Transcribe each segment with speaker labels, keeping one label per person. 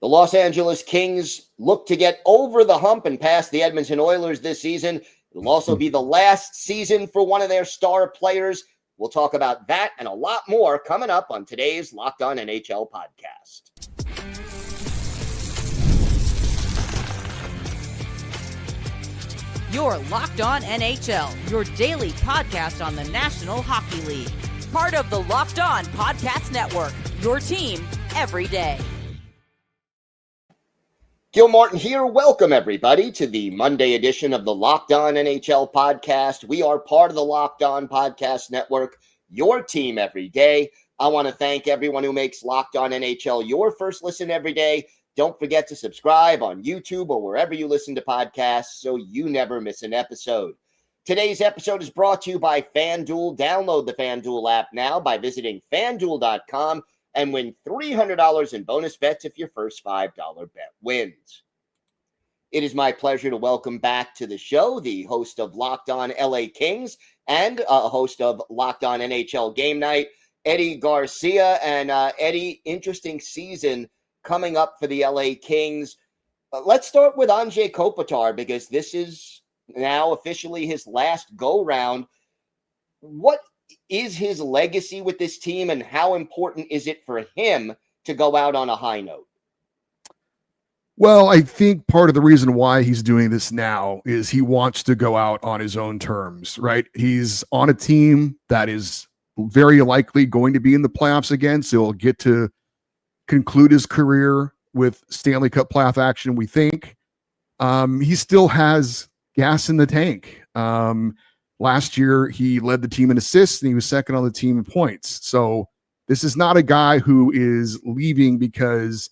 Speaker 1: The Los Angeles Kings look to get over the hump and past the Edmonton Oilers this season. It'll also be the last season for one of their star players. We'll talk about that and a lot more coming up on today's Locked On NHL podcast.
Speaker 2: You're Locked On NHL, your daily podcast on the National Hockey League. Part of the Locked On Podcast Network, your team every day.
Speaker 1: Gil Martin here. Welcome, everybody, to the Monday edition of the Locked On NHL podcast. We are part of the Locked On Podcast Network, your team every day. I want to thank everyone who makes Locked On NHL your first listen every day. Don't forget to subscribe on YouTube or wherever you listen to podcasts so you never miss an episode. Today's episode is brought to you by FanDuel. Download the FanDuel app now by visiting FanDuel.com and win $300 in bonus bets if your first $5 bet wins. It is my pleasure to welcome back to the show the host of Locked On LA Kings and a host of Locked On NHL Game Night, Eddie Garcia. And Eddie, interesting season coming up for the LA Kings. Let's start with Anze Kopitar because this is now officially his last go-round. What is his legacy with this team and how important is it for him to go out on a high note?
Speaker 3: Well, I think part of the reason why he's doing this now is he wants to go out on his own terms, right? He's on a team that is very likely going to be in the playoffs again, so he'll get to conclude his career with Stanley Cup playoff action, we think. He still has gas in the tank. Last year, he led the team in assists, and he was second on the team in points. So this is not a guy who is leaving because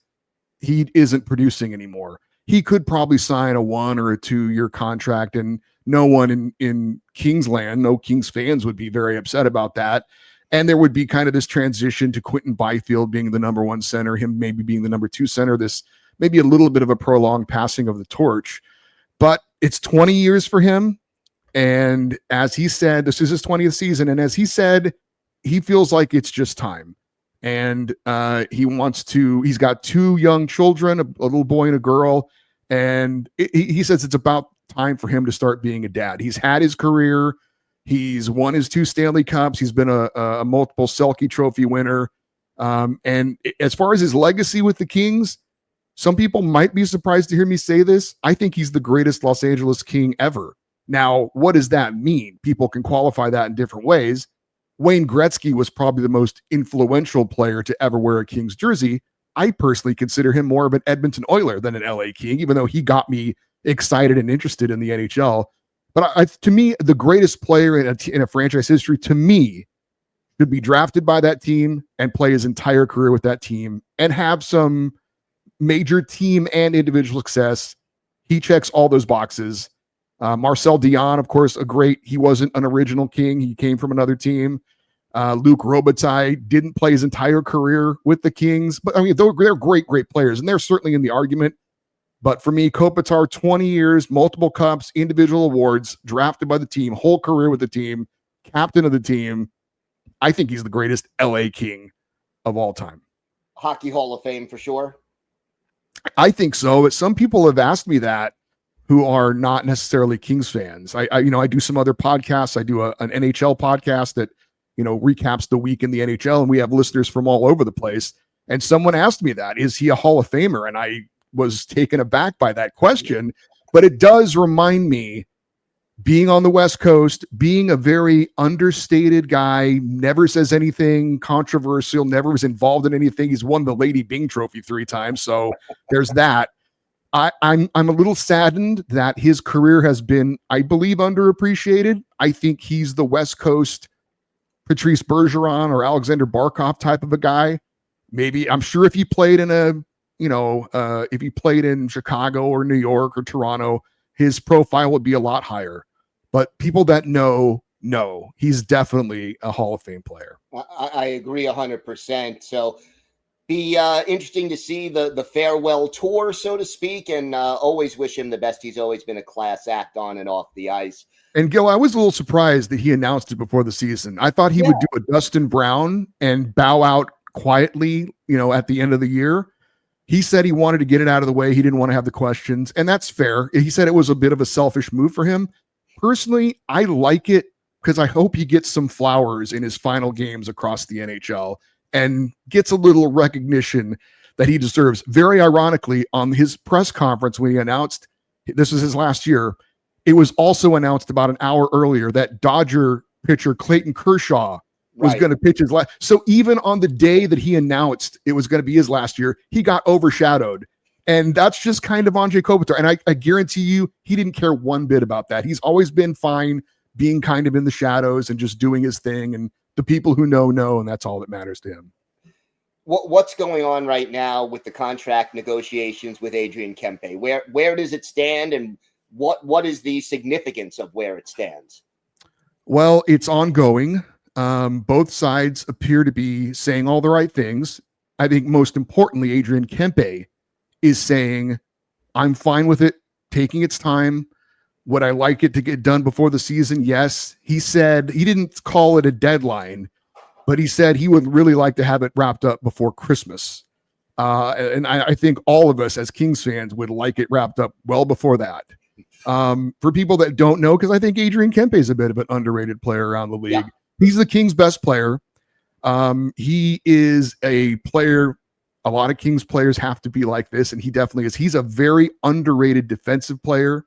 Speaker 3: he isn't producing anymore. He could probably sign a 1 or a 2-year contract, and no one in Kingsland, no Kings fans would be very upset about that. And there would be kind of this transition to Quinton Byfield being the number 1 center, him maybe being the number 2 center, this maybe a little bit of a prolonged passing of the torch. But it's 20 years for him. And as he said, this is his 20th season. And as he said, he feels like it's just time. And he's got 2 young children, a little boy and a girl. And he says it's about time for him to start being a dad. He's had his career. He's won his 2 Stanley Cups. He's been a multiple Selke Trophy winner. And as far as his legacy with the Kings, some people might be surprised to hear me say this. I think he's the greatest Los Angeles King ever. Now, what does that mean? People can qualify that in different ways. Wayne Gretzky was probably the most influential player to ever wear a Kings jersey. I personally consider him more of an Edmonton Oiler than an LA King, even though he got me excited and interested in the NHL. But to me, the greatest player in a franchise history, to me, should be drafted by that team and play his entire career with that team and have some major team and individual success. He checks all those boxes. Marcel Dion, of course, he wasn't an original King. He came from another team. Luc Robitaille didn't play his entire career with the Kings. But I mean, they're great, great players. And they're certainly in the argument. But for me, Kopitar, 20 years, multiple cups, individual awards, drafted by the team, whole career with the team, captain of the team. I think he's the greatest LA King of all time.
Speaker 1: Hockey Hall of Fame for sure.
Speaker 3: I think so. But some people have asked me that who are not necessarily Kings fans. I do some other podcasts. I do an NHL podcast that, recaps the week in the NHL, and we have listeners from all over the place. And someone asked me that, is he a Hall of Famer? And I was taken aback by that question, but it does remind me, being on the West Coast, being a very understated guy, never says anything controversial, never was involved in anything. He's won the Lady Byng Trophy 3 times, so there's that. I'm a little saddened that his career has been, I believe, underappreciated. I think he's the West Coast Patrice Bergeron or Alexander Barkov type of a guy. Maybe, I'm sure if he played in if he played in Chicago or New York or Toronto, his profile would be a lot higher. But people that know, he's definitely a Hall of Fame player.
Speaker 1: I agree 100%. So be interesting to see the farewell tour, so to speak, and always wish him the best. He's always been a class act on and off the ice.
Speaker 3: And Gil, I was a little surprised that he announced it before the season. I thought he would do a Dustin Brown and bow out quietly, at the end of the year. He said he wanted to get it out of the way. He didn't want to have the questions, and that's fair. He said it was a bit of a selfish move for him. Personally, I like it because I hope he gets some flowers in his final games across the NHL and gets a little recognition that he deserves. Very ironically, on his press conference when he announced this was his last year, it was also announced about an hour earlier that Dodger pitcher Clayton Kershaw was going to pitch his last. So even on the day that he announced it was going to be his last year, he got overshadowed. And that's just kind of Anze Kopitar. And I guarantee you, he didn't care one bit about that. He's always been fine being kind of in the shadows and just doing his thing. And the people who know, and that's all that matters to him.
Speaker 1: What's going on right now with the contract negotiations with Adrian Kempe? Where does it stand, and what is the significance of where it stands?
Speaker 3: Well, it's ongoing. Both sides appear to be saying all the right things. I think most importantly, Adrian Kempe is saying, I'm fine with it taking its time. Would I like it to get done before the season? Yes. He said he didn't call it a deadline, but he said he would really like to have it wrapped up before Christmas. And I think all of us as Kings fans would like it wrapped up well before that. For people that don't know, because I think Adrian Kempe is a bit of an underrated player around the league. Yeah. He's the Kings' best player. He is a player. A lot of Kings players have to be like this, and he definitely is. He's a very underrated defensive player.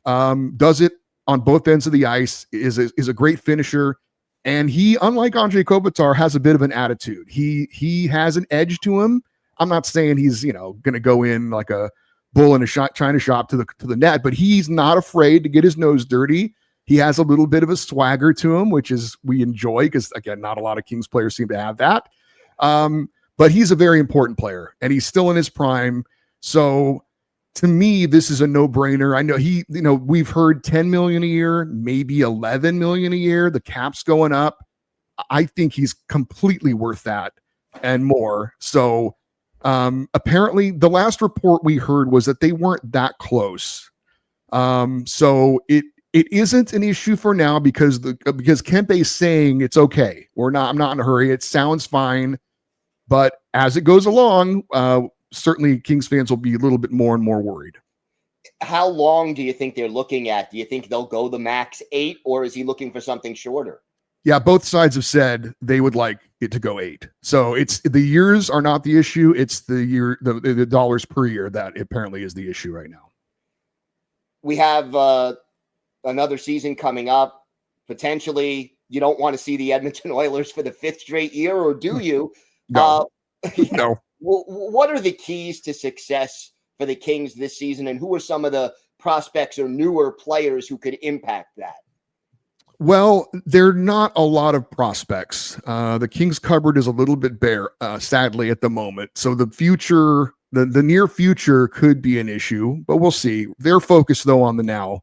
Speaker 3: Does it on both ends of the ice, is a great finisher. And he, unlike Anze Kopitar, has a bit of an attitude. He has an edge to him. I'm not saying he's, going to go in like a bull in a china shop to the net, but he's not afraid to get his nose dirty. He has a little bit of a swagger to him, which is we enjoy because, again, not a lot of Kings players seem to have that. But he's a very important player, and he's still in his prime. So to me, this is a no-brainer. I know we've heard $10 million a year, maybe $11 million a year. The cap's going up. I think he's completely worth that and more. So apparently the last report we heard was that they weren't that close. So it isn't an issue for now because Kempe's saying it's okay. I'm not in a hurry. It sounds fine. But as it goes along, certainly Kings fans will be a little bit more and more worried.
Speaker 1: How long do you think they're looking at? Do you think they'll go the max 8, or is he looking for something shorter?
Speaker 3: Yeah, both sides have said they would like it to go 8. So it's the years are not the issue. It's the dollars per year that apparently is the issue right now.
Speaker 1: We have another season coming up. Potentially, you don't want to see the Edmonton Oilers for the 5th straight year, or do you?
Speaker 3: No. No.
Speaker 1: What are the keys to success for the Kings this season, and who are some of the prospects or newer players who could impact that?
Speaker 3: Well, there are not a lot of prospects. The Kings cupboard is a little bit bare, sadly, at the moment. So the future, the near future could be an issue, but we'll see. They're focused, though, on the now.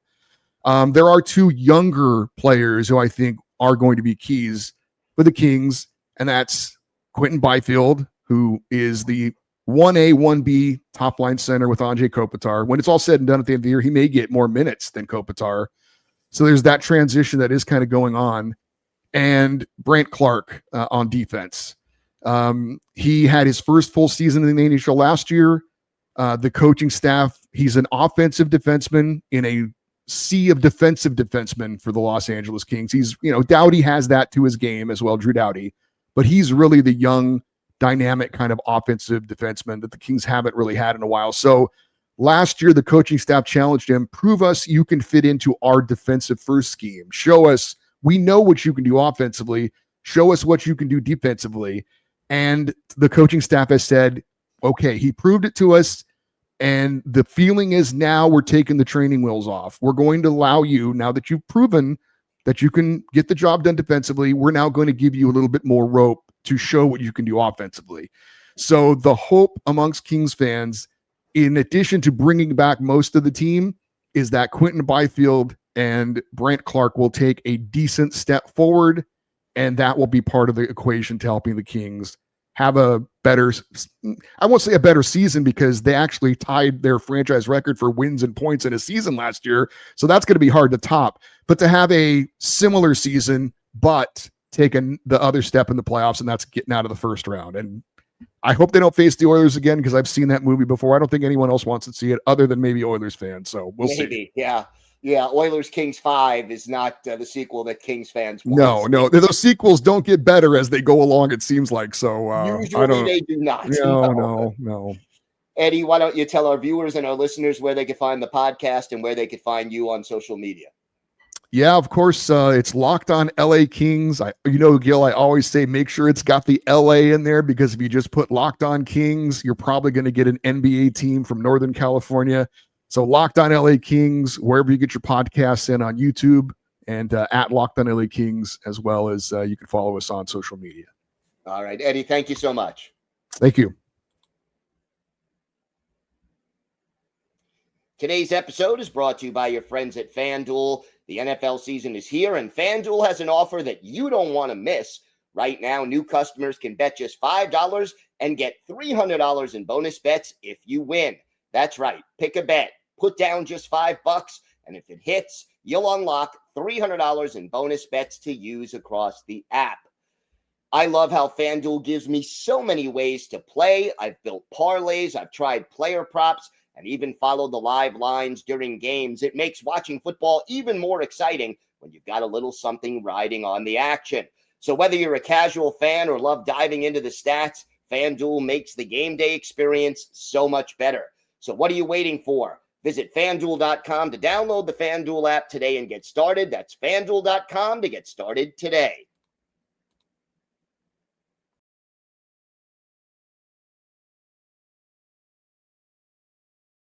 Speaker 3: There are 2 younger players who I think are going to be keys for the Kings, and that's Quinton Byfield, who is the 1A, 1B top-line center with Anze Kopitar. When it's all said and done at the end of the year, he may get more minutes than Kopitar. So there's that transition that is kind of going on. And Brandt Clarke on defense. He had his first full season in the NHL last year. The coaching staff, he's an offensive defenseman in a sea of defensive defensemen for the Los Angeles Kings. He's, Doughty has that to his game as well, Drew Doughty. But he's really the young, dynamic kind of offensive defenseman that the Kings haven't really had in a while. So last year, the coaching staff challenged him, prove us you can fit into our defensive first scheme. Show us, we know what you can do offensively. Show us what you can do defensively. And the coaching staff has said, okay, he proved it to us. And the feeling is now we're taking the training wheels off. We're going to allow you, now that you've proven that you can get the job done defensively, we're now going to give you a little bit more rope to show what you can do offensively. So the hope amongst Kings fans, in addition to bringing back most of the team, is that Quinton Byfield and Brandt Clarke will take a decent step forward, and that will be part of the equation to helping the Kings have a better, I won't say a better season, because they actually tied their franchise record for wins and points in a season last year. So that's going to be hard to top. But to have a similar season, but taking the other step in the playoffs, and that's getting out of the first round. And I hope they don't face the Oilers again because I've seen that movie before. I don't think anyone else wants to see it other than maybe Oilers fans. So we'll see.
Speaker 1: Yeah. Oilers Kings 5 is not the sequel that Kings fans want.
Speaker 3: No. Those sequels don't get better as they go along, it seems like. So
Speaker 1: usually they do not.
Speaker 3: No.
Speaker 1: Eddie, why don't you tell our viewers and our listeners where they can find the podcast and where they can find you on social media?
Speaker 3: Yeah, of course. It's Locked On LA Kings. Gil, I always say make sure it's got the LA in there, because if you just put Locked On Kings, you're probably going to get an NBA team from Northern California. So Locked On LA Kings, wherever you get your podcasts in, on YouTube, and at Locked On LA Kings, as well as you can follow us on social media.
Speaker 1: All right, Eddie, thank you so much.
Speaker 3: Thank you.
Speaker 1: Today's episode is brought to you by your friends at FanDuel. The NFL season is here, and FanDuel has an offer that you don't want to miss. Right now, new customers can bet just $5 and get $300 in bonus bets if you win. That's right. Pick a bet. Put down just $5, and if it hits, you'll unlock $300 in bonus bets to use across the app. I love how FanDuel gives me so many ways to play. I've built parlays, I've tried player props, and even followed the live lines during games. It makes watching football even more exciting when you've got a little something riding on the action. So whether you're a casual fan or love diving into the stats, FanDuel makes the game day experience so much better. So what are you waiting for? Visit FanDuel.com to download the FanDuel app today and get started. That's FanDuel.com to get started today.